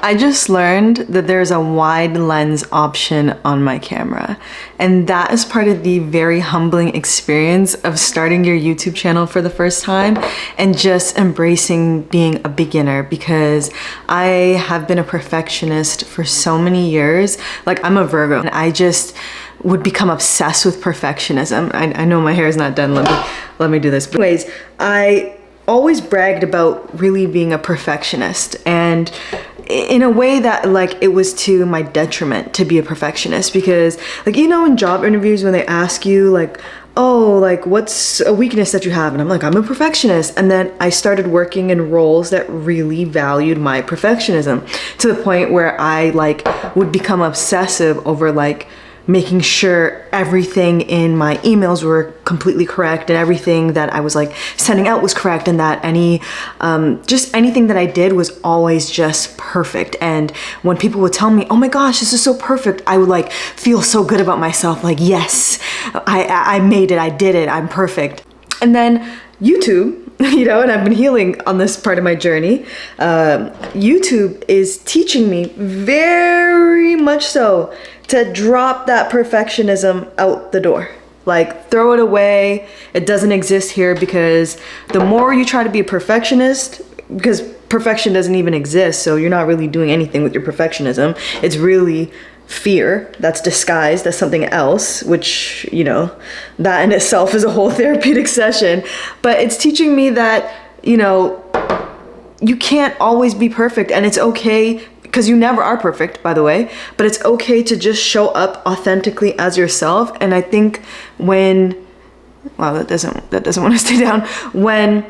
I just learned that there's a wide lens option on my camera, and that is part of the very humbling experience of starting your YouTube channel for the first time and just embracing being a beginner, because I have been a perfectionist for so many years. Like, I'm a Virgo and I just would become obsessed with perfectionism. I know my hair is not done. Let me do this. But anyways, I always bragged about really being a perfectionist, and in a way that like it was to my detriment to be a perfectionist, because like, you know, in job interviews when they ask you like, oh, like what's a weakness that you have, and I'm like, I'm a perfectionist. And then I started working in roles that really valued my perfectionism to the point where I like would become obsessive over like making sure everything in my emails were completely correct, and everything that I was like sending out was correct, and that just anything that I did was always just perfect. And when people would tell me, oh my gosh, this is so perfect, I would like feel so good about myself, like, yes, I made it, I did it, I'm perfect. And then YouTube, you know, and I've been healing on this part of my journey. YouTube is teaching me very much so to drop that perfectionism out the door. Like, throw it away. It doesn't exist here, because the more you try to be a perfectionist, because perfection doesn't even exist, so you're not really doing anything with your perfectionism. It's really fear that's disguised as something else, which, you know, that in itself is a whole therapeutic session. But it's teaching me that, you know, you can't always be perfect, and it's okay, because you never are perfect, by the way, but it's okay to just show up authentically as yourself. And I think when, wow, that doesn't want to stay down. When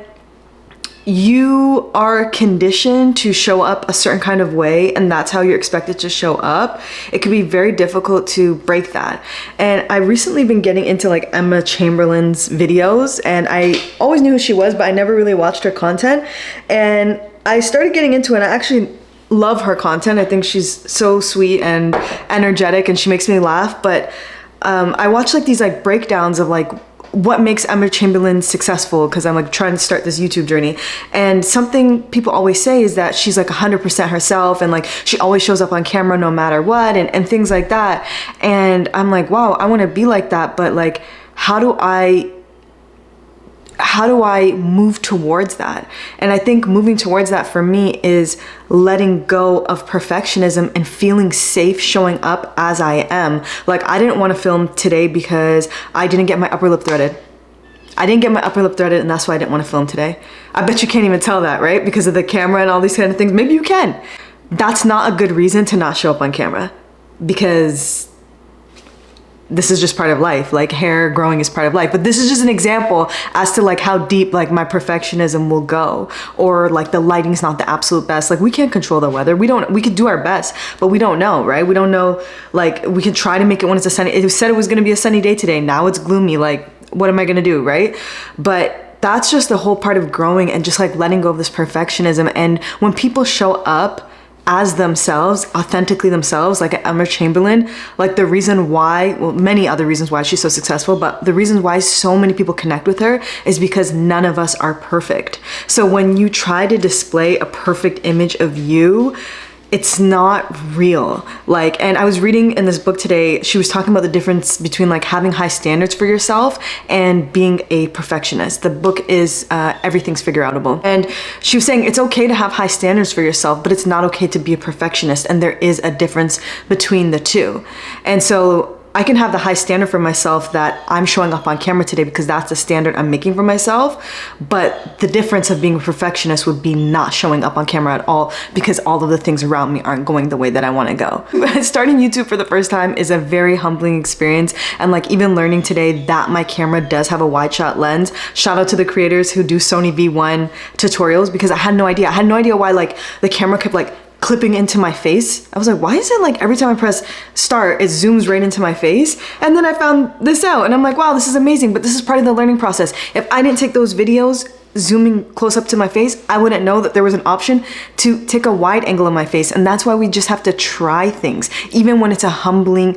you are conditioned to show up a certain kind of way, and that's how you're expected to show up, it can be very difficult to break that. And I recently been getting into like Emma Chamberlain's videos, and I always knew who she was, but I never really watched her content. And I started getting into it, and I actually love her content. I think she's so sweet and energetic, and she makes me laugh. But I watch like these like breakdowns of like what makes Emma Chamberlain successful, because I'm like trying to start this YouTube journey. And something people always say is that she's like 100% herself, and like she always shows up on camera no matter what, and things like that. And I'm like, wow, I want to be like that, but like how do I move towards that? And I think moving towards that for me is letting go of perfectionism and feeling safe showing up as I am. Like, I didn't want to film today because I didn't get my upper lip threaded. And that's why I didn't want to film today. I bet you can't even tell that, right? Because of the camera and all these kind of things. Maybe you can. That's not a good reason to not show up on camera, because this is just part of life. Like, hair growing is part of life. But this is just an example as to like how deep like my perfectionism will go, or like the lighting's not the absolute best. Like, we can't control the weather. We could do our best, but we don't know, right? We don't know. Like, we could try to make it when it's a sunny, it said it was going to be a sunny day today. Now it's gloomy. Like, what am I going to do? Right? But that's just the whole part of growing and just like letting go of this perfectionism. And when people show up as themselves, authentically themselves, like Emma Chamberlain, like the reason why, well, many other reasons why she's so successful, but the reasons why so many people connect with her is because none of us are perfect. So when you try to display a perfect image of you, it's not real. Like, and I was reading in this book today, she was talking about the difference between like having high standards for yourself and being a perfectionist. The book is Everything's Figure Outable. And she was saying it's okay to have high standards for yourself, but it's not okay to be a perfectionist. And there is a difference between the two. And so I can have the high standard for myself that I'm showing up on camera today because that's the standard I'm making for myself. But the difference of being a perfectionist would be not showing up on camera at all because all of the things around me aren't going the way that I want to go. Starting YouTube for the first time is a very humbling experience. And like even learning today that my camera does have a wide shot lens. Shout out to the creators who do Sony V1 tutorials, because I had no idea. I had no idea why like the camera kept like clipping into my face. I was like, why is it like every time I press start, it zooms right into my face? And then I found this out and I'm like, wow, this is amazing. But this is part of the learning process. If I didn't take those videos zooming close up to my face, I wouldn't know that there was an option to take a wide angle of my face. And that's why we just have to try things, even when it's a humbling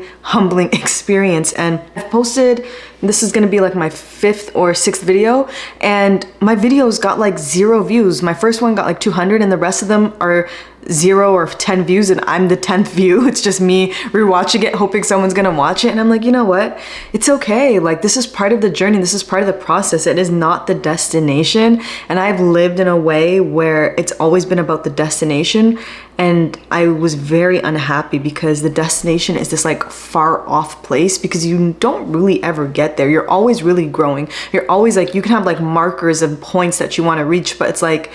experience. And I've posted this is gonna be like my 5th or 6th video, and my videos got like 0 views. My first one got like 200 and the rest of them are 0 or 10 views, and I'm the 10th view. It's just me rewatching it, hoping someone's gonna watch it. And I'm like, you know what? It's okay. Like, this is part of the journey. This is part of the process. It is not the destination. And I've lived in a way where it's always been about the destination. And I was very unhappy because the destination is this like far off place, because you don't really ever get there. You're always really growing. You're always like, you can have like markers of points that you want to reach, but it's like,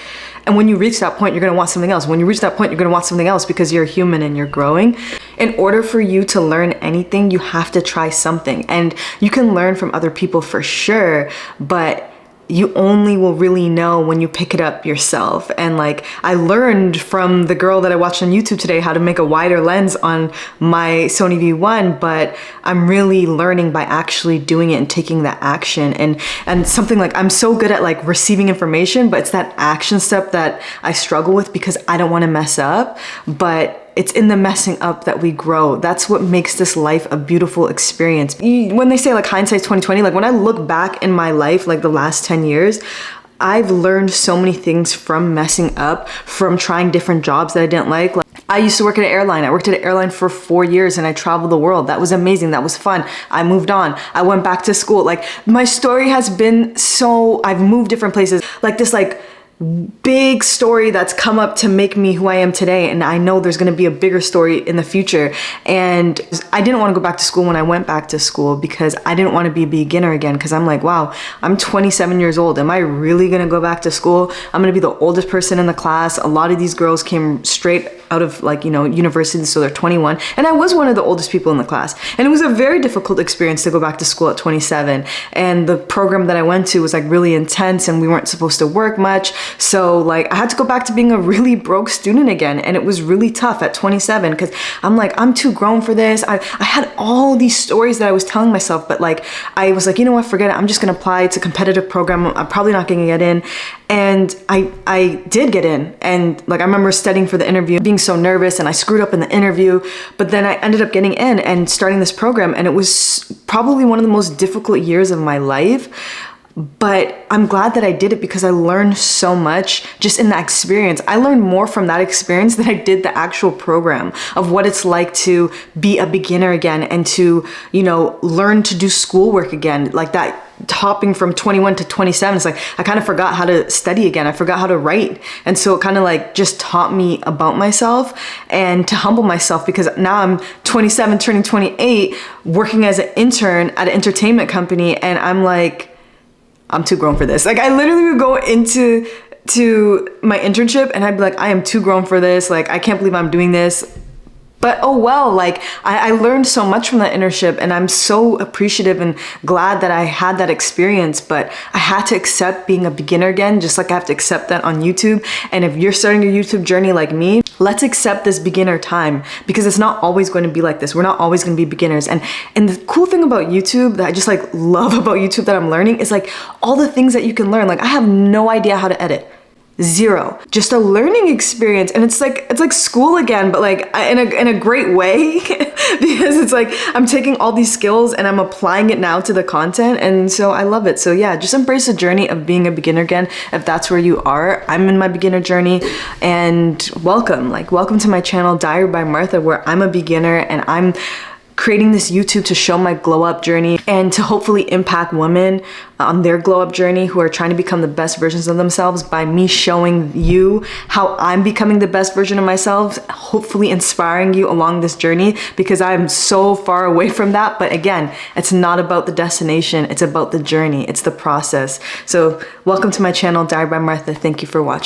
and when you reach that point, you're gonna want something else. When you reach that point, you're gonna want something else, because you're human and you're growing. In order for you to learn anything, you have to try something. And you can learn from other people for sure, but you only will really know when you pick it up yourself. And like, I learned from the girl that I watched on YouTube today how to make a wider lens on my Sony V1, but I'm really learning by actually doing it and taking that action. And something like, I'm so good at like receiving information, but it's that action step that I struggle with because I don't want to mess up. But it's in the messing up that we grow. That's what makes this life a beautiful experience. When they say like hindsight's 2020, like when I look back in my life, like the last 10 years, I've learned so many things from messing up, from trying different jobs that I didn't like. I used to work at an airline. I worked at an airline for 4 years and I traveled the world. That was amazing. That was fun. I moved on. I went back to school. Like, my story has been so, I've moved different places. Like this like big story that's come up to make me who I am today, and I know there's going to be a bigger story in the future. And I didn't want to go back to school when I went back to school, because I didn't want to be a beginner again, because I'm like, wow, I'm 27 years old. Am I really going to go back to school? I'm going to be the oldest person in the class. A lot of these girls came straight out of like, you know, university, so they're 21, and I was one of the oldest people in the class. And it was a very difficult experience to go back to school at 27, and the program that I went to was like really intense, and we weren't supposed to work much. So like, I had to go back to being a really broke student again, and it was really tough at 27, because I'm like, I'm too grown for this. I had all these stories that I was telling myself, but like, I was like, you know what, forget it. I'm just gonna apply to a competitive program. I'm probably not gonna get in. And I did get in, and like, I remember studying for the interview, being so nervous, and I screwed up in the interview, but then I ended up getting in and starting this program, and it was probably one of the most difficult years of my life. But I'm glad that I did it, because I learned so much just in that experience. I learned more from that experience than I did the actual program, of what it's like to be a beginner again, and to, you know, learn to do schoolwork again. Like that hopping from 21 to 27, it's like, I kind of forgot how to study again. I forgot how to write. And so it kind of like just taught me about myself and to humble myself, because now I'm 27, turning 28, working as an intern at an entertainment company. And I'm like, I'm too grown for this. Like, I literally would go into my internship and I'd be like, I am too grown for this. Like, I can't believe I'm doing this. But oh well, like I learned so much from that internship, and I'm so appreciative and glad that I had that experience. But I had to accept being a beginner again, just like I have to accept that on YouTube. And if you're starting your YouTube journey like me, let's accept this beginner time, because it's not always going to be like this. We're not always going to be beginners. And the cool thing about YouTube that I just like love about YouTube that I'm learning is like all the things that you can learn. Like, I have no idea how to edit. Zero. Just a learning experience. And it's like school again, but like in a great way, because it's like I'm taking all these skills and I'm applying it now to the content. And so I love it. So yeah, just embrace the journey of being a beginner again, if that's where you are. I'm in my beginner journey, and welcome to my channel, Diary by Martha, where I'm a beginner and I'm creating this YouTube to show my glow up journey and to hopefully impact women on their glow up journey who are trying to become the best versions of themselves, by me showing you how I'm becoming the best version of myself, hopefully inspiring you along this journey, because I'm so far away from that. But again, it's not about the destination, it's about the journey, it's the process. So welcome to my channel, Diary by Martha. Thank you for watching.